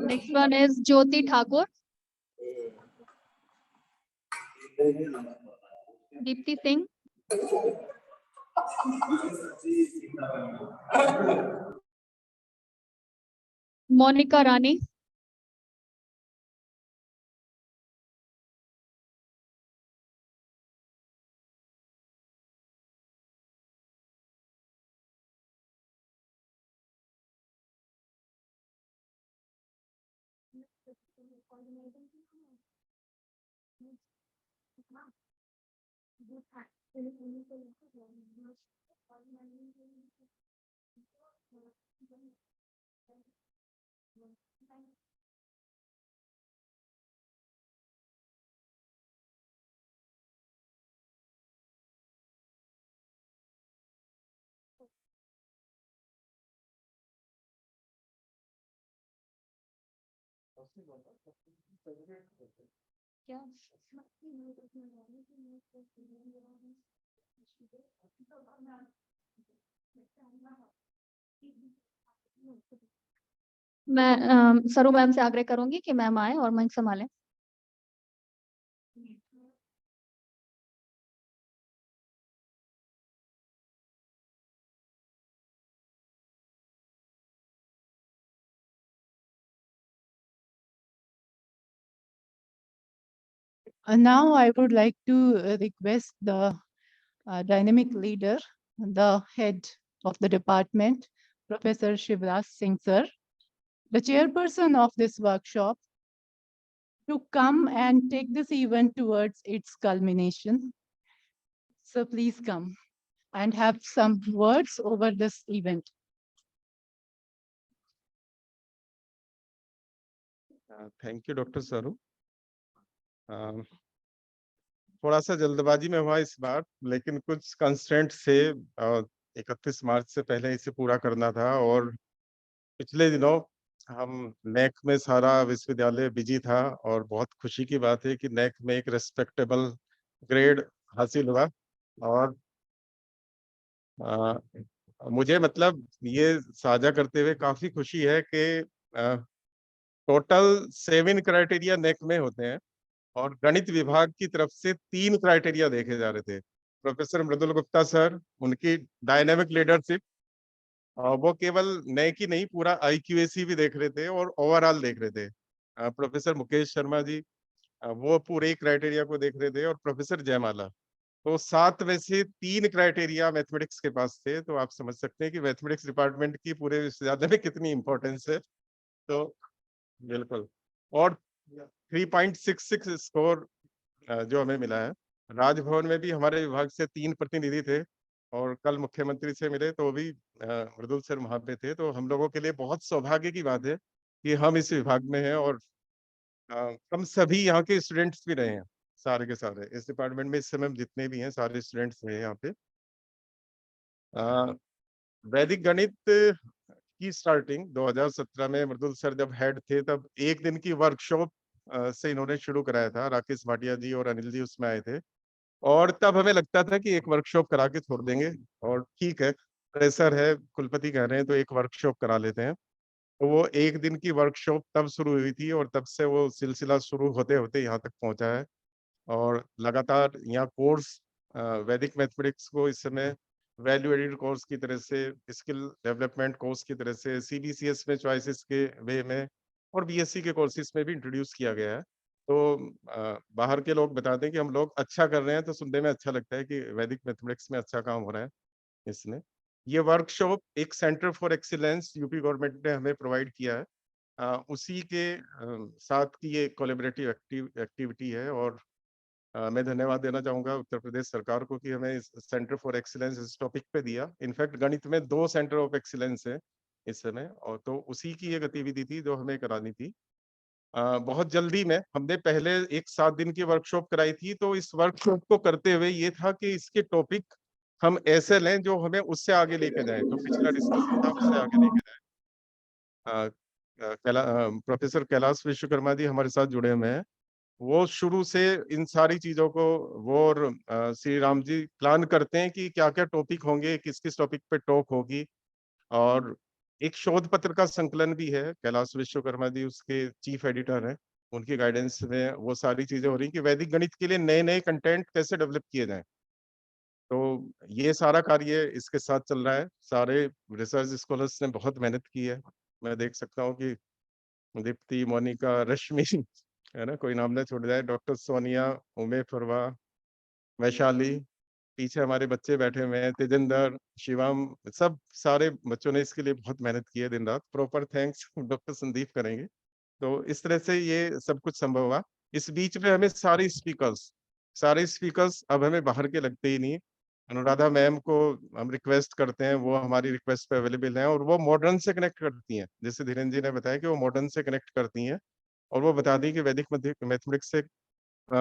Next one is Jyoti Thakur. Deepti Singh. Monika Rani. क्या मैं सरू मैम से आग्रह करूंगी कि मैम आए और mic संभालें। Now I would like to request the dynamic leader, the head of the department, Professor Shivraj Singh sir, the chairperson of this workshop, to come and take this event towards its culmination. So please come and have some words over this event. Thank you doctor सरू। थोड़ा सा जल्दबाजी में हुआ इस बार, लेकिन कुछ constraint से 31 मार्च से पहले इसे पूरा करना था और पिछले दिनों हम नेक में सारा विश्वविद्यालय बिजी था और बहुत खुशी की बात है कि नेक में एक रेस्पेक्टेबल ग्रेड हासिल हुआ और मुझे मतलब ये साझा करते हुए काफी खुशी है कि टोटल 7 क्राइटेरिया नेक में होते हैं और गणित विभाग की तरफ से 3 क्राइटेरिया देखे जा रहे थे। प्रोफेसर मृदुल गुप्ता सर, उनकी डायनेमिक लीडरशिप, वो केवल नेक ही नहीं पूरा IQAC भी देख रहे थे और ओवरऑल देख रहे थे। प्रोफेसर मुकेश शर्मा जी, वो पूरे क्राइटेरिया को देख रहे थे और प्रोफेसर जयमाला, तो 7 में से 3 क्राइटेरिया मैथमेटिक्स के पास थे। तो आप समझ सकते हैं कि मैथमेटिक्स डिपार्टमेंट की पूरे विश्वविद्यालय में कितनी इंपॉर्टेंस है। तो बिल्कुल, और 3.66 स्कोर जो हमें मिला है। राजभवन में भी हमारे विभाग से 3 प्रतिनिधि थे और कल मुख्यमंत्री से मिले तो भी मृदुल सर वहाँ पे थे। तो हम लोगों के लिए बहुत सौभाग्य की बात है कि हम इस विभाग में हैं और हम सभी यहाँ के स्टूडेंट्स भी रहे हैं, सारे के सारे। इस डिपार्टमेंट में इस समय जितने भी हैं सारे स्टूडेंट्स रहे हैं यहाँ पे। वैदिक गणित की स्टार्टिंग 2017 में मृदुल सर जब हेड थे तब एक दिन की वर्कशॉप से इन्होंने शुरू कराया था। राकेश भाटिया जी और अनिल जी उसमें आए थे और तब हमें लगता था कि एक वर्कशॉप करा के छोड़ देंगे और ठीक है, प्रेशर है, कुलपति कह रहे हैं तो एक वर्कशॉप करा लेते हैं। तो वो एक दिन की वर्कशॉप तब शुरू हुई थी और तब से वो सिलसिला शुरू होते होते यहाँ तक पहुंचा है और लगातार यहाँ कोर्स वैदिक मैथमेटिक्स को इस समय वैल्यू एडेड कोर्स की तरह से, स्किल डेवलपमेंट कोर्स की तरह से, CBCS में चॉइसेस के वे में और BSc के कोर्सेज में भी इंट्रोड्यूस किया गया है। तो बाहर के लोग बताते हैं कि हम लोग अच्छा कर रहे हैं, तो सुनने में अच्छा लगता है कि वैदिक मैथमेटिक्स में अच्छा काम हो रहा है इसमें। ये वर्कशॉप एक centre for excellence UP government ने हमें प्रोवाइड किया है। उसी के साथ की ये कोलैबोरेटिव एक्टिविटी है और मैं धन्यवाद देना चाहूंगा उत्तर प्रदेश सरकार को कि हमें इस सेंटर फॉर एक्सीलेंस इस टॉपिक पे दिया। इनफैक्ट गणित में 2 सेंटर ऑफ एक्सीलेंस है इस समय और तो उसी की ये गतिविधि थी जो हमें करानी थी। बहुत जल्दी में हमने पहले एक 7 दिन की वर्कशॉप कराई थी। तो इस वर्कशॉप को करते हुए ये था कि इसके टॉपिक हम ऐसे लें जो हमें उससे आगे लेके जाए, जो पिछला डिस्कशन था उससे आगे लेके जाए। प्रोफेसर कैलाश विश्वकर्मा जी हमारे साथ जुड़े हुए हैं। वो शुरू से इन सारी चीजों को वो और श्री राम जी प्लान करते हैं कि क्या क्या टॉपिक होंगे, किस किस टॉपिक पे टॉक होगी। और एक शोध पत्र का संकलन भी है, कैलाश विश्वकर्मा जी उसके चीफ एडिटर हैं। उनकी गाइडेंस में वो सारी चीजें हो रही कि वैदिक गणित के लिए नए नए कंटेंट कैसे डेवलप किए जाएं। तो ये सारा कार्य इसके साथ चल रहा है। सारे रिसर्च स्कॉलर्स ने बहुत मेहनत की है। मैं देख सकता हूँ कि दीप्ति, मोनिका, रश्मि, है ना, कोई नाम ना छोड़ जाए, डॉक्टर सोनिया, उमे फरवा, वैशाली, पीछे हमारे बच्चे बैठे हुए हैं, तेजिंदर, शिवम, सब सारे बच्चों ने इसके लिए बहुत मेहनत की है दिन रात। प्रॉपर थैंक्स डॉक्टर संदीप करेंगे। तो इस तरह से ये सब कुछ संभव हुआ। इस बीच में हमें सारे स्पीकर्स अब हमें बाहर के लगते ही नहीं। अनुराधा मैम को हम रिक्वेस्ट करते हैं, वो हमारी रिक्वेस्ट पे अवेलेबल हैं और वो मॉडर्न से कनेक्ट करती हैं। जैसे धीरेन्द्र जी ने बताया कि वो मॉडर्न से कनेक्ट करती हैं और वो बताती है कि वैदिक मैथमेटिक्स से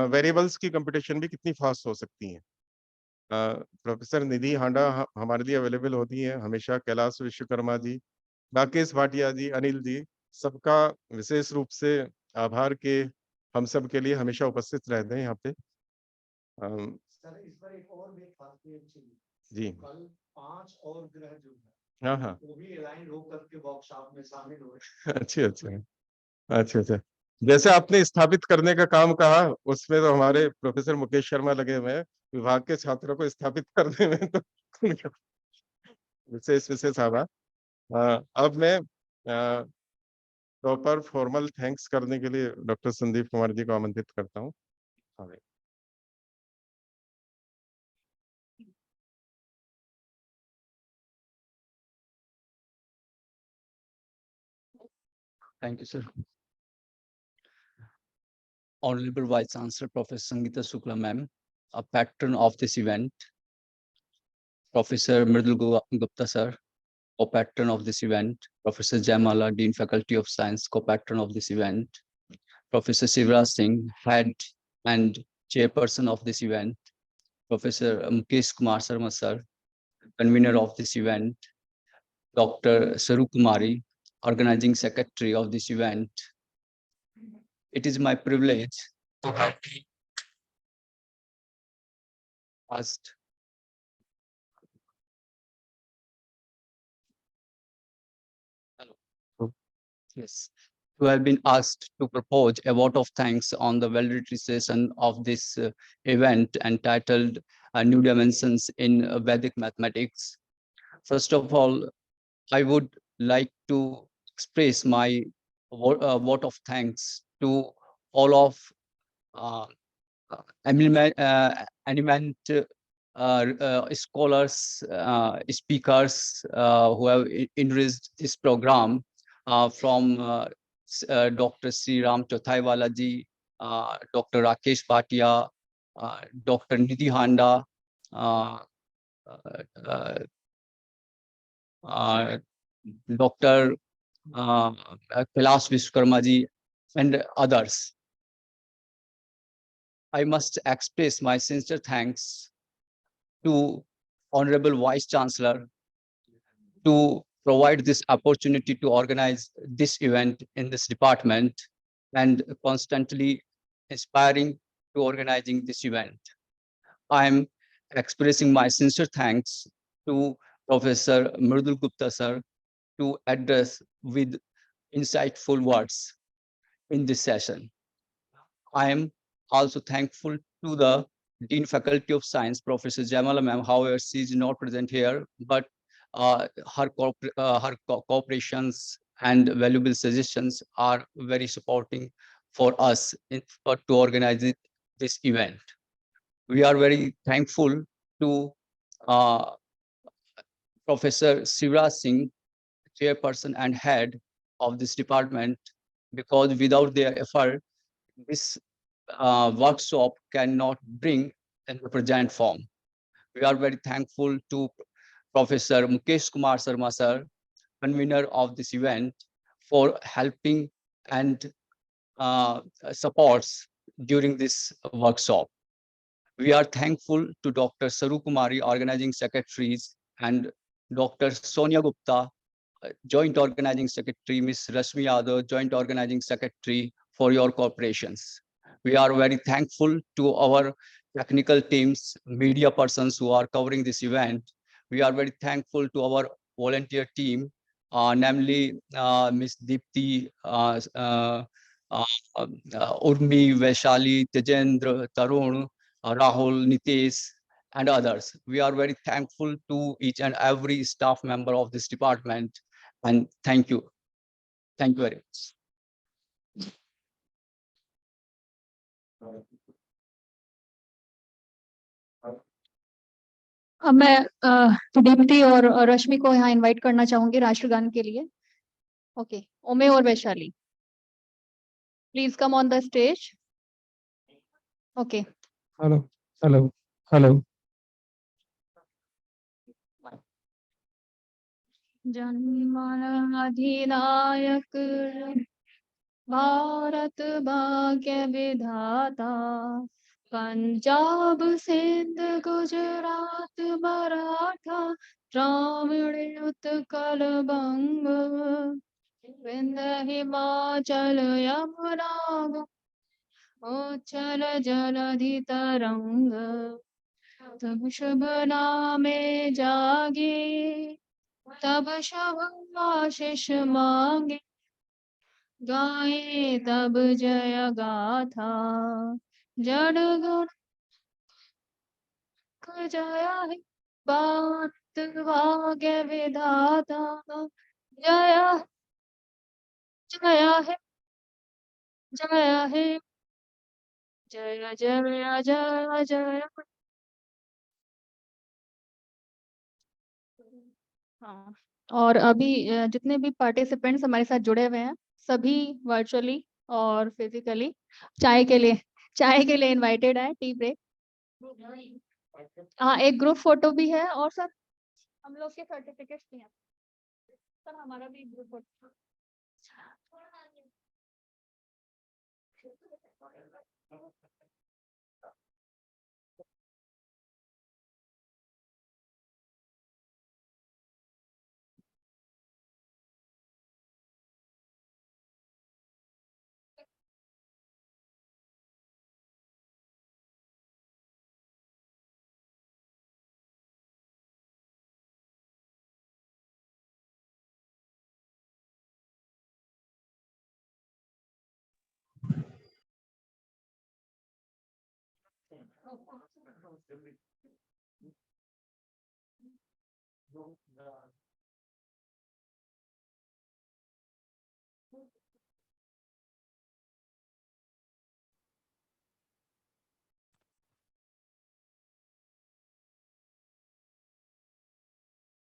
वेरिएबल्स की कंपटीशन भी कितनी फास्ट हो सकती है। प्रोफेसर निधि हांडा हमारे लिए अवेलेबल होती है हमेशा। कैलाश विश्वकर्मा जी, राकेश भाटिया जी, अनिल जी, सबका विशेष रूप से आभार के हम सब के लिए हमेशा उपस्थित रहते हैं यहाँ पे। सर इस बार एक और भी खासियत थी जी कल 5 और ग्रह जो है हाँ हाँ वो भी अलाइन होकर के वर्कशॉप में शामिल हुए। अच्छा। जैसे आपने स्थापित करने का काम कहा उसमें तो हमारे प्रोफेसर मुकेश शर्मा लगे हुए हैं विभाग के छात्रों को स्थापित करने में। तो विशेष आभार। अब मैं प्रॉपर फॉर्मल थैंक्स करने के लिए डॉक्टर संदीप कुमार जी को आमंत्रित करता हूँ। Thank you, sir. Honorable Vice Chancellor Professor Sangeeta Shukla ma'am, a patron of this event, Professor Mridul Gupta sir, co-patron of this event, Professor Jaimala, Dean Faculty of Science, co-patron of this event, Professor Shivraj Singh, head and chairperson of this event, Professor Mukesh Kumar Sharma sir, convener of this event, Dr. Saru Kumari, organizing secretary of this event. It is my privilege to have asked Yes, to have been asked to propose a vote of thanks on the valedictory session of this event entitled New Dimensions in Vedic Mathematics. First of all, I would like to express my vote of thanks to all of eminent scholars, speakers who have enriched this program from Dr. Sri Ram Chothaiwala ji, Dr. Rakesh Bhatia, Dr. Nidhi Handa, Dr. Kailash Vishwakarma ji, and others. I must express my sincere thanks to Honorable Vice Chancellor to provide this opportunity to organize this event in this department and constantly inspiring to organizing this event. I'm expressing my sincere thanks to Professor Mridul Gupta sir to address with insightful words in this session. I am also thankful to the Dean Faculty of Science, Professor Jamala ma'am. However, she is not present here, but her cooperations and valuable suggestions are very supporting for us to organize this event. We are very thankful to Professor Sivraj Singh, chairperson and head of this department, because without their effort, this workshop cannot bring in the present form. We are very thankful to Professor Mukesh Kumar Sharma sir, convener of this event, for helping and supports during this workshop. We are thankful to Dr. Saru Kumari, organizing secretaries, and Dr. Sonia Gupta, Joint Organizing Secretary, Ms. Rashmi Yadav, Joint Organizing Secretary, for your cooperations. We are very thankful to our technical teams, media persons who are covering this event. We are very thankful to our volunteer team, namely Ms. Deepti, Urmi, Vaishali, Tejendra, Tarun, Rahul, Nitesh, and others. We are very thankful to each and every staff member of this department, and thank you. Thank you very much. अब मैं दीप्ति और रश्मि को यहाँ invite करना चाहूंगी राष्ट्रगान के लिए. ओके, ओमे और Vaishali, please come on the stage. Okay. Hello hello hello. जन्मन अधिनायक भारत भाग्य विधाता, पंजाब सिंध गुजरात मराठा द्राविड़ उत्कल बंग, विंध्य हिमाचल यमुना उच्चल जलधि तरंग, तब शुभ नामे जागे, तब शुभ आशीष मांगे, गाए तब जय गाथा, जड़ गुण जय है बात भाग्य विधाता, जय जय है जय है जय जय जय जय. हाँ, और अभी जितने भी पार्टिसिपेंट्स हमारे साथ जुड़े हुए हैं, सभी वर्चुअली और फिजिकली चाय के लिए इनवाइटेड है. Tea break. हाँ, एक ग्रुप फोटो भी है, और सर हम लोग के सर्टिफिकेट्स भी हैं सर, हमारा भी ग्रुप फोटो. No,